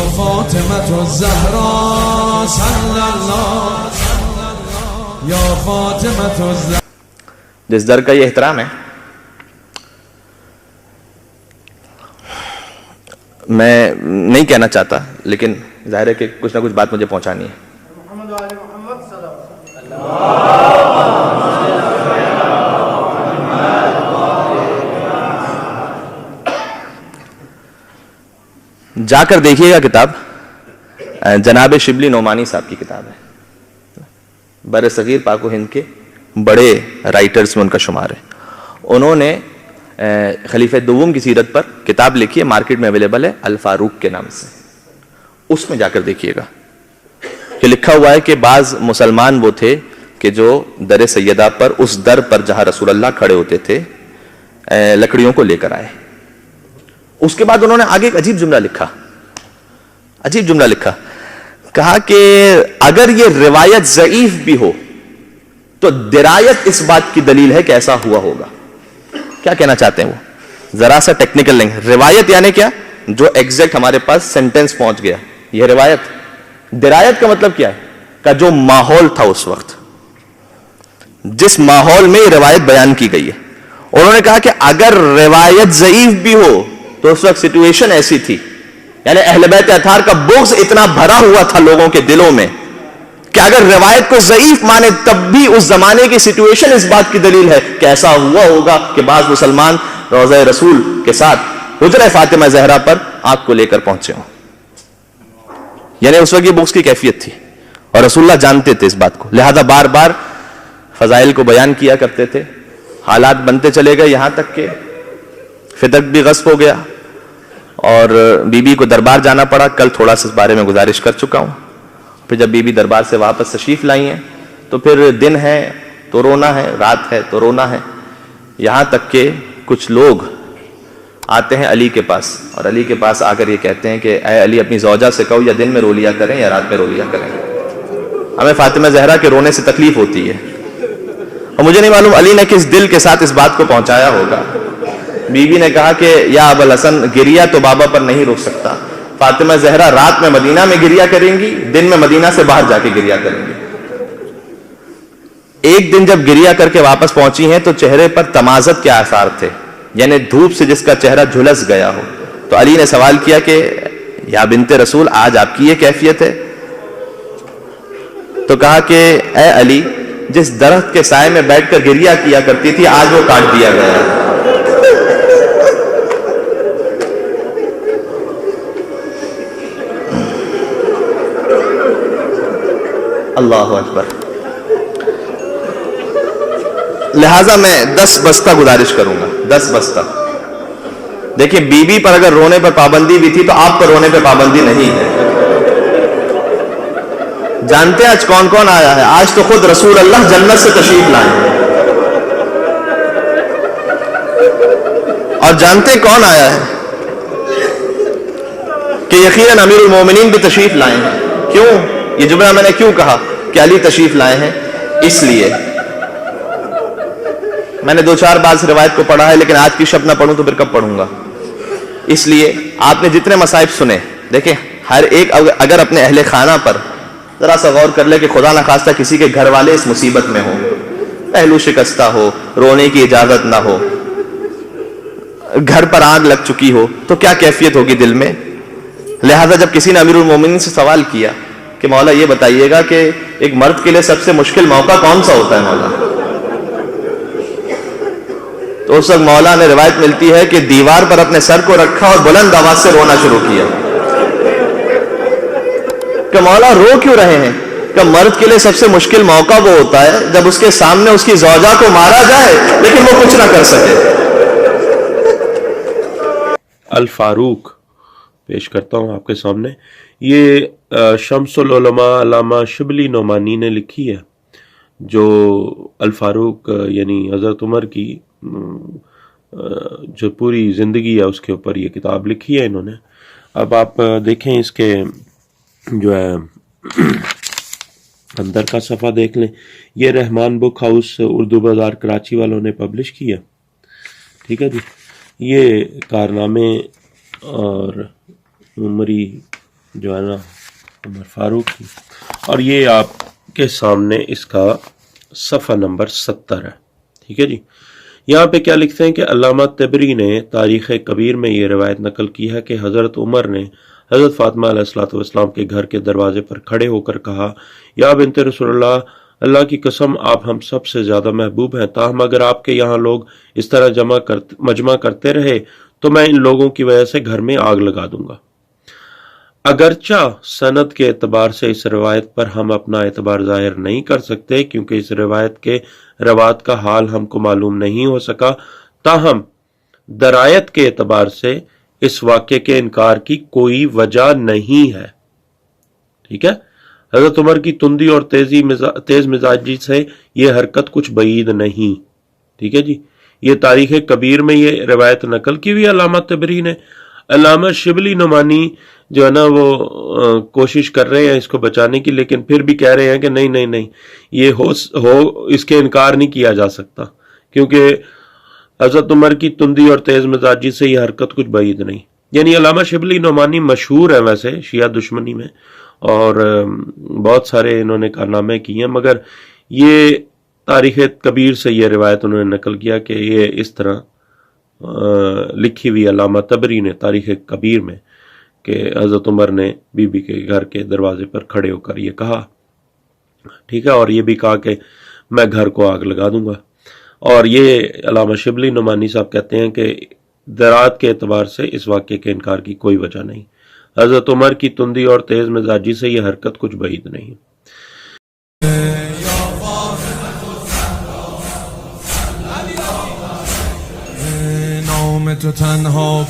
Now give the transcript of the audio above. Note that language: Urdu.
فاطمة الزهراء صلی اللہ یا فاطمة الزهراء. جس در کا یہ احترام ہے، میں نہیں کہنا چاہتا لیکن ظاہر ہے کہ کچھ نہ کچھ بات مجھے پہنچانی ہے. جا کر دیکھیے گا کتاب، جناب شبلی نعمانی صاحب کی کتاب ہے، بر صغیر پاک و ہند کے بڑے رائٹرز میں ان کا شمار ہے. انہوں نے خلیفہ دوم کی سیرت پر کتاب لکھی ہے، مارکیٹ میں اویلیبل ہے، الفاروق کے نام سے. اس میں جا کر دیکھیے گا کہ لکھا ہوا ہے کہ بعض مسلمان وہ تھے کہ جو در سیدہ پر، اس در پر جہاں رسول اللہ کھڑے ہوتے تھے، لکڑیوں کو لے کر آئے. اس کے بعد انہوں نے آگے ایک عجیب جملہ لکھا، کہا کہ اگر یہ روایت ضعیف بھی ہو تو درایت اس بات کی دلیل ہے کہ ایسا ہوا ہوگا. کیا کہنا چاہتے ہیں وہ؟ ذرا سا ٹیکنیکل لیں گے. روایت یعنی کیا؟ جو ایگزیکٹ ہمارے پاس سینٹنس پہنچ گیا، یہ روایت. درایت کا مطلب کیا ہے؟ کہ جو ماحول تھا اس وقت، جس ماحول میں یہ روایت بیان کی گئی ہے. انہوں نے کہا کہ اگر روایت ضعیف بھی ہو تو اس وقت سچویشن ایسی تھی، یعنی اہل بیت اطہار کا بغض اتنا بھرا ہوا تھا لوگوں کے دلوں میں کہ اگر روایت کو ضعیف مانے تب بھی اس زمانے کی سچویشن اس بات کی دلیل ہے کہ ایسا ہوا ہوگا کہ بعض مسلمان روضہ رسول کے ساتھ حجرہ فاطمہ زہرا پر آنکھ کو لے کر پہنچے ہوں. یعنی اس وقت یہ بغض کی کیفیت تھی اور رسول اللہ جانتے تھے اس بات کو، لہذا بار بار فضائل کو بیان کیا کرتے تھے. حالات بنتے چلے گئے یہاں تک کہ فدق بھی غصب ہو گیا اور بی بی کو دربار جانا پڑا. کل تھوڑا سا اس بارے میں گزارش کر چکا ہوں. پھر جب بی بی دربار سے واپس تشریف لائی ہیں تو پھر دن ہے تو رونا ہے، رات ہے تو رونا ہے. یہاں تک کہ کچھ لوگ آتے ہیں علی کے پاس اور علی کے پاس آ کر یہ کہتے ہیں کہ اے علی، اپنی زوجہ سے کہو یا دن میں رو لیا کریں یا رات میں رو لیا کریں. ہمیں فاطمہ زہرا کے رونے سے تکلیف ہوتی ہے اور مجھے نہیں معلوم علی نے کس دل کے ساتھ اس بات کو پہنچایا ہوگا. بی بی نے کہا کہ یا ابو الحسن، گریا تو بابا پر نہیں روک سکتا. فاطمہ زہرا رات میں مدینہ میں گریا کریں گی، دن میں مدینہ سے باہر جا کے گریا کریں گی. ایک دن جب گریا کر کے واپس پہنچی ہیں تو چہرے پر تمازت کے آثار تھے، یعنی دھوپ سے جس کا چہرہ جھلس گیا ہو. تو علی نے سوال کیا کہ یا بنت رسول، آج آپ کی یہ کیفیت ہے؟ تو کہا کہ اے علی، جس درخت کے سائے میں بیٹھ کر گریا کیا کرتی تھی آج وہ کاٹ دیا گیا ہے. اللہ اکبر. لہذا میں 10 بستہ گزارش کروں گا، 10 بستہ. دیکھیں، بی بی پر اگر رونے پر پابندی بھی تھی تو آپ پر رونے پر پابندی نہیں ہے. جانتے ہیں آج کون کون آیا ہے؟ آج تو خود رسول اللہ جنت سے تشریف لائے ہیں. اور جانتے ہیں کون آیا ہے؟ کہ یقیناً امیر المومنین بھی تشریف لائے ہیں. کیوں؟ یہ جملہ میں نے کیوں کہا کہ علی تشریف لائے ہیں؟ اس لیے میں نے 2-4 بار سے روایت کو پڑھا ہے لیکن آج کی شب نہ پڑھوں تو پھر کب پڑھوں گا. اس لیے آپ نے جتنے مصائب سنے، دیکھیں ہر ایک اگر اپنے اہل خانہ پر ذرا سا غور کر لے کہ خدا نخواستہ کسی کے گھر والے اس مصیبت میں ہو، پہلو شکستہ ہو، رونے کی اجازت نہ ہو، گھر پر آگ لگ چکی ہو، تو کیا کیفیت ہوگی دل میں. لہذا جب کسی نے امیر المومنین سے سوال کیا کہ مولا یہ بتائیے گا کہ ایک مرد کے لیے سب سے مشکل موقع کون سا ہوتا ہے مولا، تو اس وقت مولا نے روایت ملتی ہے کہ دیوار پر اپنے سر کو رکھا اور بلند آواز سے رونا شروع کیا. کہ مولا رو کیوں رہے ہیں؟ کہ مرد کے لیے سب سے مشکل موقع وہ ہوتا ہے جب اس کے سامنے اس کی زوجہ کو مارا جائے لیکن وہ کچھ نہ کر سکے. الفاروق پیش کرتا ہوں آپ کے سامنے. یہ شمس العلماء علامہ شبلی نعمانی نے لکھی ہے، جو الفاروق یعنی حضرت عمر کی جو پوری زندگی ہے اس کے اوپر یہ کتاب لکھی ہے انہوں نے. اب آپ دیکھیں اس کے جو ہے اندر کا صفحہ دیکھ لیں. یہ رحمان بک ہاؤس اردو بازار کراچی والوں نے پبلش کیا. ٹھیک ہے جی. یہ کارنامے اور عمری جو ہے نا عمر فاروق کی، اور یہ آپ کے سامنے اس کا صفحہ نمبر 70 ہے. ٹھیک ہے جی. یہاں پہ کیا لکھتے ہیں کہ علامہ طبری نے تاریخ کبیر میں یہ روایت نقل کی ہے کہ حضرت عمر نے حضرت فاطمہ علیہ الصلوۃ والسلام کے گھر کے دروازے پر کھڑے ہو کر کہا، یا بنت رسول اللہ، اللہ کی قسم آپ ہم سب سے زیادہ محبوب ہیں، تاہم اگر آپ کے یہاں لوگ اس طرح مجمع کرتے رہے تو میں ان لوگوں کی وجہ سے گھر میں آگ لگا دوں گا. اگرچہ سند کے اعتبار سے اس روایت پر ہم اپنا اعتبار ظاہر نہیں کر سکتے کیونکہ اس روایت کے روات کا حال ہم کو معلوم نہیں ہو سکا، تاہم درایت کے اعتبار سے اس واقعے کے انکار کی کوئی وجہ نہیں ہے. ٹھیک ہے. حضرت عمر کی تندی اور تیز مزاجی سے یہ حرکت کچھ بعید نہیں. ٹھیک ہے جی. یہ تاریخ کبیر میں یہ روایت نقل کی ہوئی علامہ طبری نے. علامہ شبلی نعمانی جو ہے نا وہ کوشش کر رہے ہیں اس کو بچانے کی، لیکن پھر بھی کہہ رہے ہیں کہ نہیں یہ ہو اس کے انکار نہیں کیا جا سکتا کیونکہ حضرت عمر کی تندی اور تیز مزاجی سے یہ حرکت کچھ بعید نہیں. یعنی علامہ شبلی نعمانی مشہور ہے ویسے شیعہ دشمنی میں، اور بہت سارے انہوں نے کارنامے کیے ہیں، مگر یہ تاریخ کبیر سے یہ روایت انہوں نے نقل کیا کہ یہ اس طرح لکھی ہوئی علامہ طبری نے تاریخ کبیر میں کہ حضرت عمر نے بی بی کے گھر کے دروازے پر کھڑے ہو کر یہ کہا. ٹھیک ہے. اور یہ بھی کہا کہ میں گھر کو آگ لگا دوں گا. اور یہ علامہ شبلی نعمانی صاحب کہتے ہیں کہ درات کے اعتبار سے اس واقعے کے انکار کی کوئی وجہ نہیں. حضرت عمر کی تندی اور تیز مزاجی سے یہ حرکت کچھ بعید نہیں. نام تو تنها